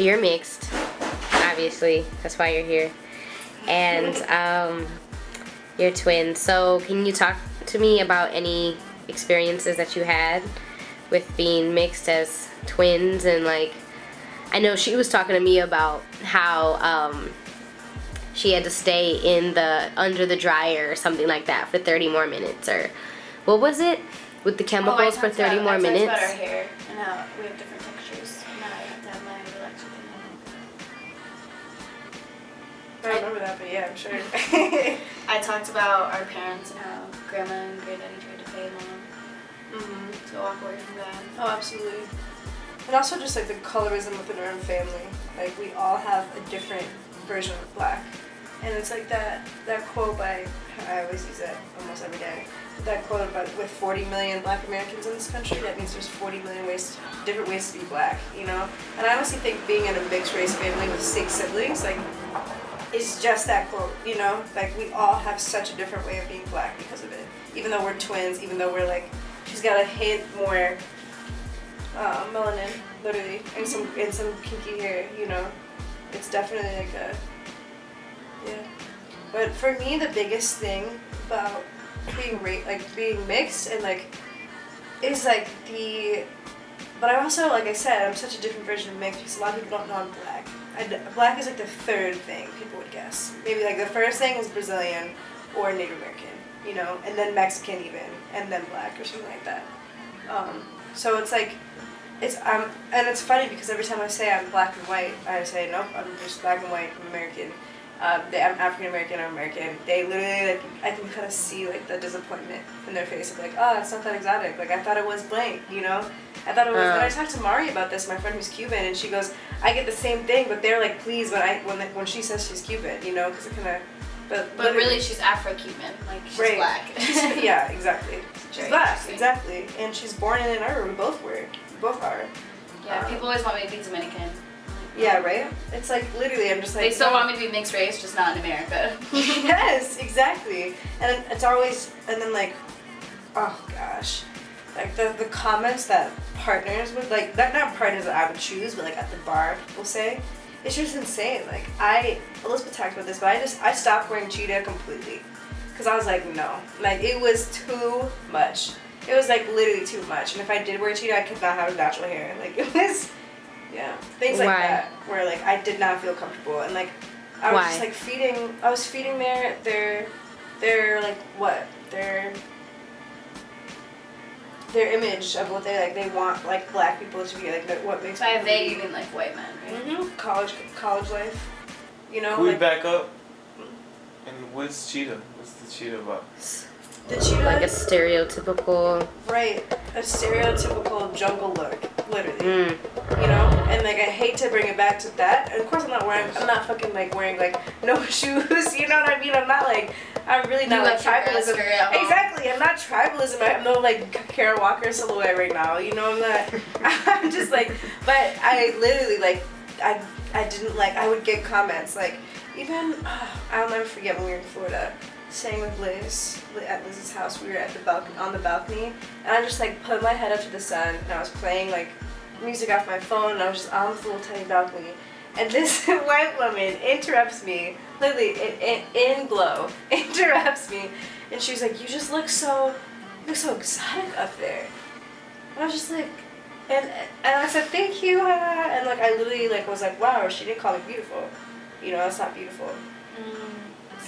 So you're mixed, obviously. That's why you're here. And you're twins. So can you talk to me about any experiences that you had with being mixed as twins? And like, I know she was talking to me about how she had to stay in the under the dryer or something like that for 30 more minutes, or what was it with the chemicals for 30 more minutes? I talked about our hair and how we have different textures, and now I have to have my relaxer thing on. I don't remember that, but yeah, I'm sure. I talked about our parents and how grandma and granddaddy tried to pay mom to walk away from God. Oh, absolutely. And also just like the colorism within our own family. Like we all have a different version of black. And it's like that quote by, I always use it almost every day, that quote about with 40 million black Americans in this country, that means there's 40 million different ways to be black, you know? And I honestly think being in a mixed race family with 6 siblings, like, it's just that quote, you know? Like, we all have such a different way of being black because of it. Even though we're twins, even though we're like, she's got a hint more melanin, literally, and some kinky hair, you know? It's definitely like a, yeah. But for me, the biggest thing about being mixed and like, is like but I also, like I said, I'm such a different version of mixed because a lot of people don't know I'm black. Black is like the third thing people would guess. Maybe like the first thing is Brazilian or Native American, you know, and then Mexican even, and then black or something like that. So it's like, and it's funny because every time I say I'm black and white, I say nope, I'm just black and white, I'm American. I'm African American or American. They literally, like, I can kind of see like the disappointment in their face of like, oh, it's not that exotic. Like I thought it was blank, you know. I thought it was. And I talked to Mari about this, my friend who's Cuban, and she goes, I get the same thing, but they're like pleased when she says she's Cuban, you know, because it kind of. But really, she's Afro-Cuban, like she's black. Yeah, exactly. She's black, exactly, and she's born in Ann Arbor. We both were. We both are. Yeah, people always want me to be Dominican. Yeah, right? It's like, literally, I'm just like... They still want me to be mixed race, just not in America. Yes, exactly. And it's always, and then like, oh gosh. Like the comments that partners would, like, not partners that I would choose, but like at the bar, people say, it's just insane. Like, Elizabeth talked about this, but I stopped wearing cheetah completely. Because I was like, no. Like, it was too much. It was like literally too much. And if I did wear cheetah, I could not have natural hair. Like, it was... Yeah, things like that, where like I did not feel comfortable, and like I was just like feeding their like what their image of what they want like black people to be, like what makes. By they you mean like white men, right? College life, you know. Can we like, back up? And what's cheetah? What's the cheetah about? The cheetah, like a stereotypical. Right, a stereotypical jungle look, literally. You know, and like I hate to bring it back to that. And of course, I'm not fucking like wearing like no shoes. You know what I mean? I'm really not like tribalism. Exactly, I'm not tribalism. I'm no like Kara Walker silhouette right now. You know, I'm not. I'm just like, but I literally like, I didn't like. I would get comments like, even I'll never forget when we were in Florida. Staying with Liz at Liz's house, we were at on the balcony, and I just like put my head up to the sun, and I was playing like music off my phone, and I was just on this little tiny balcony, and this white woman interrupts me, literally in glow, interrupts me, and she was like, "You just look so exotic up there," and I was just like, and I said, "Thank you," and like I literally like was like, "Wow, she didn't call me beautiful," you know, that's not beautiful.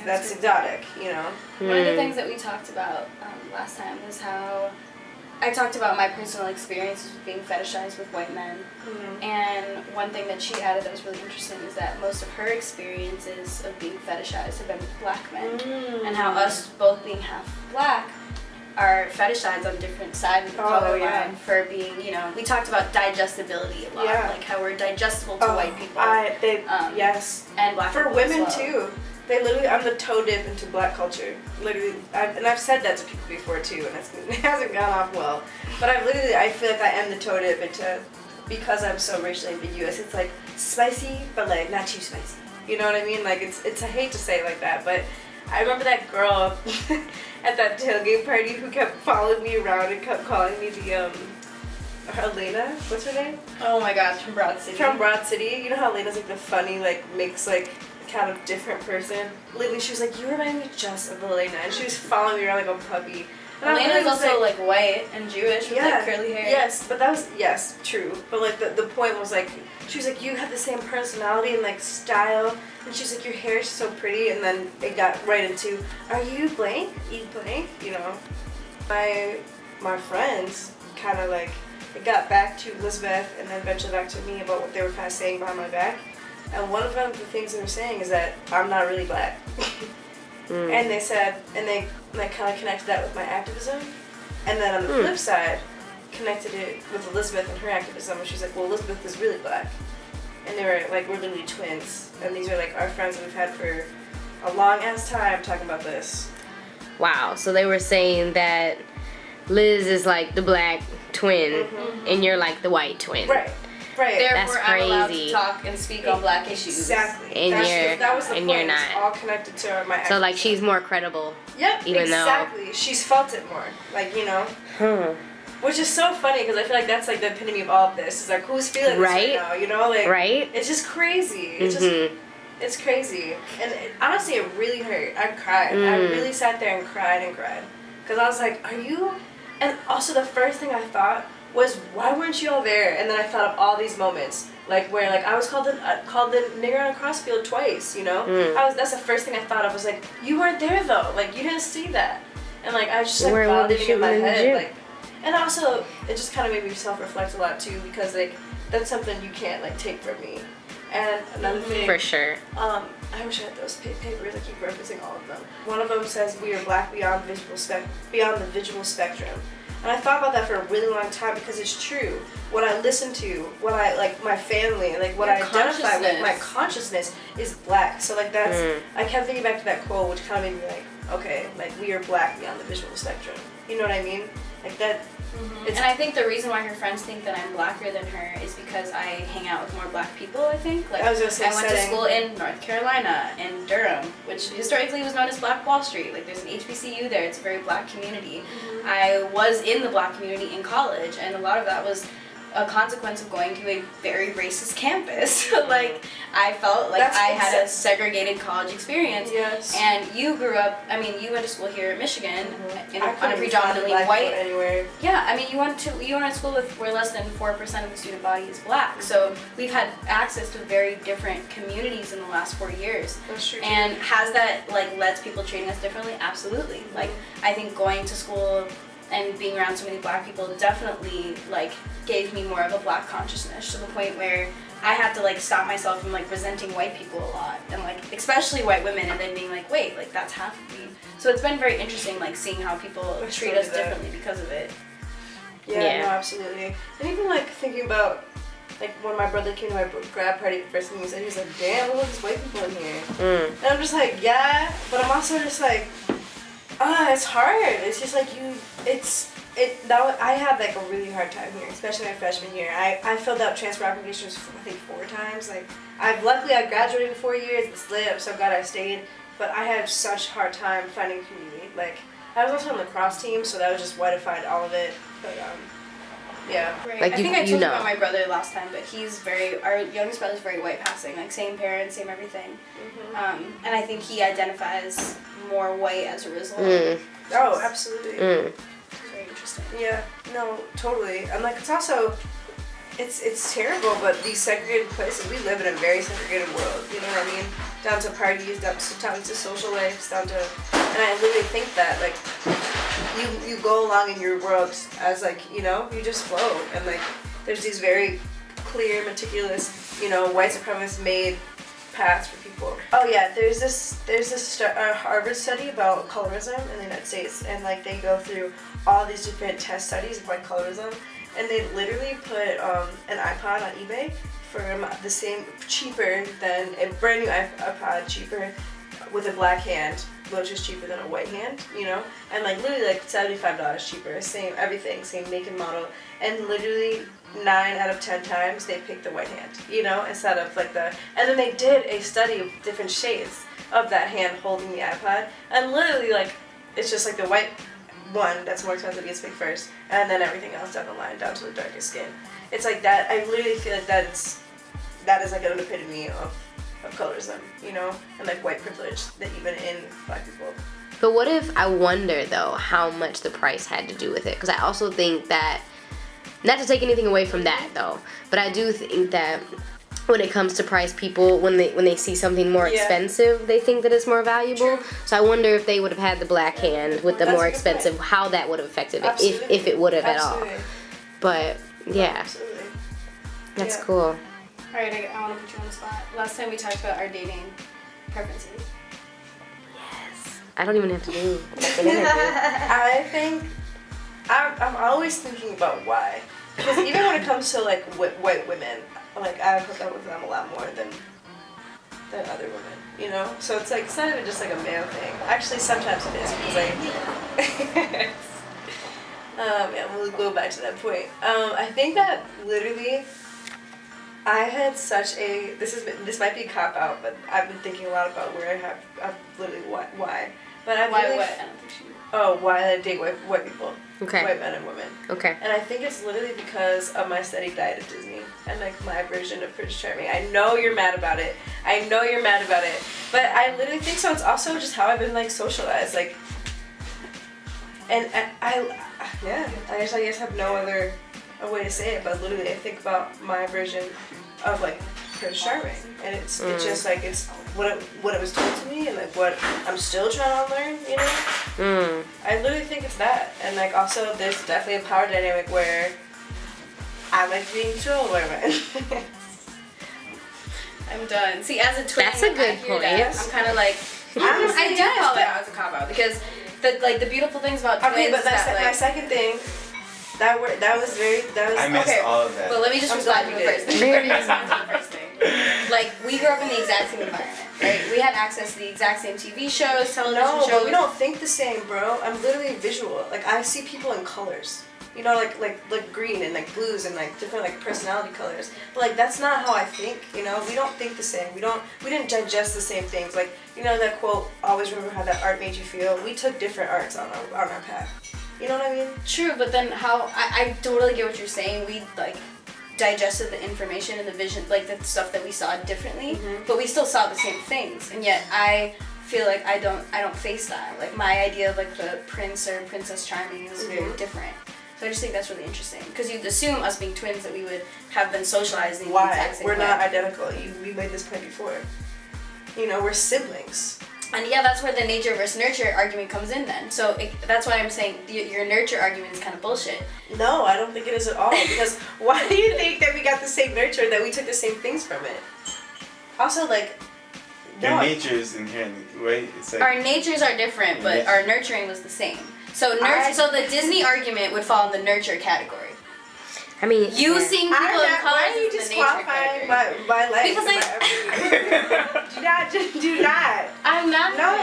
That's exotic, you know. One of the things that we talked about last time was how I talked about my personal experiences with being fetishized with white men. And one thing that she added that was really interesting is that most of her experiences of being fetishized have been with black men. And how us both being half black are fetishized on different sides of the color line for being, you know, we talked about digestibility a lot, like how we're digestible to white people. Yes. And black for people women as well. too. They literally, I'm the toe dip into black culture. Literally, and I've said that to people before too, and it hasn't gone off well. But I feel like I am the toe dip into, because I'm so racially ambiguous. It's like spicy, but like not too spicy. You know what I mean? Like it's I hate to say it like that, but I remember that girl at that tailgate party who kept following me around and kept calling me Elena, what's her name? Oh my gosh, from Broad City. From Broad City. You know how Elena's like the funny, like makes like kind of different person. Literally, she was like, you remind me just of Elena, and she was following me around like a puppy. And Elena's also like white and Jewish with like curly hair. Yes, but that was true. But like the point was like she was like, you have the same personality and like style, and she's like, your hair is so pretty, and then it got right into, are you blank? You blank? You know, my friends kind of like it got back to Elizabeth and then eventually back to me about what they were kind of saying behind my back, and one of them the things they were saying is that I'm not really black. And they said, and they like kind of connected that with my activism, and then on the flip side, connected it with Elizabeth and her activism, and she's like, well, Elizabeth is really black, and they were like, we're literally twins, and these are like our friends that we've had for a long ass time talking about this. Wow, so they were saying that Liz is like the black twin, and you're like the white twin. Right. Right. Therefore, That's I'm allowed to crazy. talk and speak on black issues. Exactly. And that was the and point. you're not. It's all connected to my activism. So like she's more credible. Yep. Even exactly. She's felt it more. Like, you know. though. Which is so funny because I feel like that's like the epitome of all of this. It's like, who's feeling this right now? You know, like Right. It's just crazy. It's just it's crazy. And honestly, it really hurt. I cried. I really sat there and cried because I was like, are you? And also the first thing I thought was, why weren't you all there? And then I thought of all these moments, like where like I was called the nigger on a crossfield twice, you know. That's the first thing I thought of, was like, you weren't there though, like you didn't see that, and like I was just like validating in my head, like, and also it just kind of made me self-reflect a lot too, because like that's something you can't like take from me. And another thing, for sure. I wish I had those papers. I keep referencing all of them. One of them says we are black beyond the visual spectrum. And I thought about that for a really long time because it's true. What I listen to, what I like, my family, like what I identify with, my consciousness is black. So like that's, I kept thinking back to that quote, which kind of made me like, okay, like we are black beyond the visual spectrum. You know what I mean? Like that. And I think the reason why her friends think that I'm blacker than her is because I hang out with more black people, I think. Like, I went to school in North Carolina, in Durham, which historically was known as Black Wall Street. Like, there's an HBCU there. It's a very black community. I was in the black community in college, and a lot of that was a consequence of going to a very racist campus. Like, I felt like I had a segregated college experience. Yes. And you grew up, I mean, you went to school here in Michigan, on a predominantly white. Anywhere. Yeah, I mean, you went to school with where less than 4% of the student body is black. So we've had access to very different communities in the last 4 years. That's true. And has that like led to people treating us differently? Absolutely. Like, I think going to school and being around so many black people definitely like gave me more of a black consciousness, to the point where I had to like stop myself from like resenting white people a lot, and like especially white women, and then being like, wait, like that's half of me. So it's been very interesting, like seeing how people treat us differently because of it. Yeah, no, absolutely. And even like thinking about like when my brother came to my grad party, the first thing he said, he was like, damn, look at all these white people in here. And I'm just like, yeah, but I'm also just like, it's hard. It's just like I had like a really hard time here, especially my freshman year. I filled out transfer applications I think 4 times. Like I graduated in 4 years. It's lit. I'm so glad I stayed. But I had such a hard time finding community. Like I was also on the lacrosse team, so that was just whitified all of it. But yeah. Right. Like I think I told you about my brother last time, but our youngest brother's very white passing, like same parents, same everything. And I think he identifies more white as a result. Oh, absolutely. It's very interesting. Yeah, no, totally. And like it's also, it's terrible, but these segregated places, we live in a very segregated world, you know what I mean? Down to parties, down to social lives, and I literally think that like, you go along in your world as like, you know, you just flow, and like there's these very clear, meticulous, you know, white supremacist made paths for people. Oh yeah, there's this Harvard study about colorism in the United States, and like they go through all these different test studies of like colorism, and they literally put an iPod on eBay for the same, cheaper than a brand new iPod, cheaper with a black hand, which is cheaper than a white hand, you know, and like literally like $75 cheaper, same everything, same make and model, and literally 9 out of 10 times they picked the white hand, you know, instead of like and then they did a study of different shades of that hand holding the iPod, and literally like it's just like the white one that's more expensive gets picked first, and then everything else down the line, down to the darkest skin. It's like that. I literally feel like that is like an epitome of colorism, you know, and like white privilege that even in Black people. But what if, I wonder though, how much the price had to do with it? Because I also think that, not to take anything away from that though, but I do think that when it comes to price, people, when they see something more expensive, they think that it's more valuable. True. So I wonder if they would have had the black hand with the That's more a good expensive, point. how that would have affected it, Absolutely. if it would have at all. Absolutely. But yeah, Absolutely. that's Yeah. cool. Alright, I want to put you on the spot. Last time we talked about our dating preferences. Yes. I don't even have to do like an interview. I think I'm always thinking about why, because even when it comes to like white women, like I hook up with them a lot more than other women, you know. So it's like, it's not even just like a male thing. Actually, sometimes it is, because like yeah, we'll go back to that point. I think that literally I had such a, this might be a cop out, but I've been thinking a lot about where I've literally why. But I Why really, what? I don't think she... why I date white people. Okay. White men and women. Okay. And I think it's literally because of my steady diet at Disney and like my version of Prince Charming. I know you're mad about it. But I literally think so. It's also just how I've been like socialized. Like, and I guess have no other way to say it, but literally I think about my version of like Prince Charming, and it's just like, it's what it was told to me, and like what I'm still trying to learn, you know. I literally think it's that, and like also there's definitely a power dynamic where I like being controlled by men. I'm done. See, as a twin, That's a good I hear point. that, I'm kind of like, I do call it out as a cop out, because the beautiful things about twins Okay, but is that's that, my like, second thing. That was I missed okay, all of that. but let me just I'm respond to glad the you first did. thing. Let me respond to the first thing. Like, we grew up in the exact same environment, right? We had access to the exact same TV shows, television No, shows. but we don't think the same, bro. I'm literally visual. Like, I see people in colors. You know, like green and like blues and like different like personality colors. But like that's not how I think. You know, we don't think the same. We didn't digest the same things. Like, you know that quote, always remember how that art made you feel. We took different arts on our path. You know what I mean? True, but then how, I totally get what you're saying. We like digested the information and the vision, like the stuff that we saw differently, but we still saw the same things. And yet I feel like I don't face that. Like my idea of like the prince or princess charming is very different. So I just think that's really interesting, because you'd assume us being twins that we would have been socializing the exact same We're way. not identical. We made this point before. You know, we're siblings. And yeah, that's where the nature versus nurture argument comes in then. So that's why I'm saying your nurture argument is kind of bullshit. No, I don't think it is at all. Because why do you think that we got the same nurture, that we took the same things from it? Also, like, Their nature is inherently, right? It's like, Our natures are different, but our nurturing was the same. So so the Disney argument would fall in the nurture category. I mean, You seeing people in colors why are you is the nature disqualifying category. my life? Because do not. I'm not. No,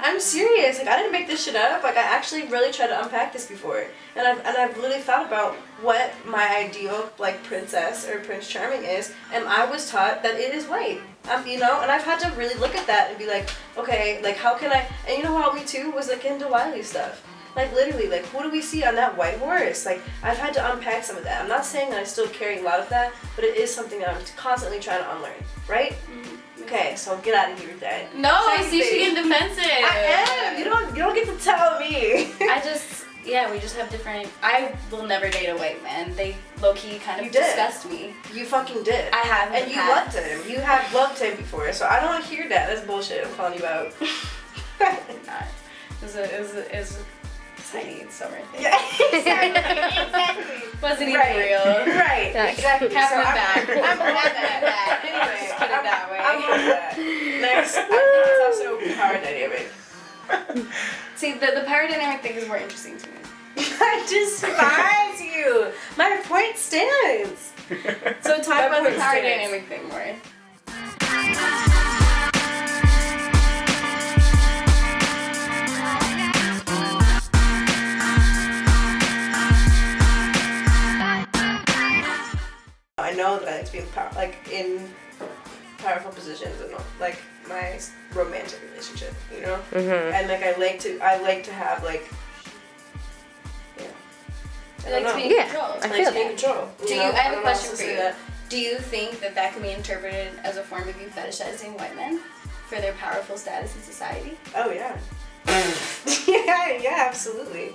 I'm serious. Like, I didn't make this shit up. Like, I actually really tried to unpack this before, and I've really thought about what my ideal like princess or Prince Charming is, and I was taught that it is white. You know, and I've had to really look at that and be like, okay, like how can I? And you know how me too was like into Wiley stuff. Like literally, like who do we see on that white horse? Like I've had to unpack some of that. I'm not saying that I still carry a lot of that, but it is something that I'm constantly trying to unlearn, right? Okay, so get out of here with that. No, I Second see she thing. getting defensive. I am. You don't get to tell me. We just have different. I will never date a white man. They low key kind of You did. disgust me. You fucking did. I have. And you loved him. You have loved him before, so I don't hear that. That's bullshit. I'm calling you out. Not. It was a tiny summer thing. Yeah, exactly. Wasn't even Right. real. Right, exactly. Half So of I'm that. Anyway, Just put it that way. I'm over that. Next, I think it's also power dynamic. See, the power dynamic thing is more interesting to me. I despise you. My point stands. So talk My about the point power stands. dynamic thing more. I know that I like to be in powerful positions in like my romantic relationship, you know. And like I like to have like They like to be in Yeah, control. I Like feel to be in that. control. Do you? know? I have a don't question know for how to you. say that. Do you think that that can be interpreted as a form of you fetishizing white men for their powerful status in society? Oh yeah. Yeah, absolutely.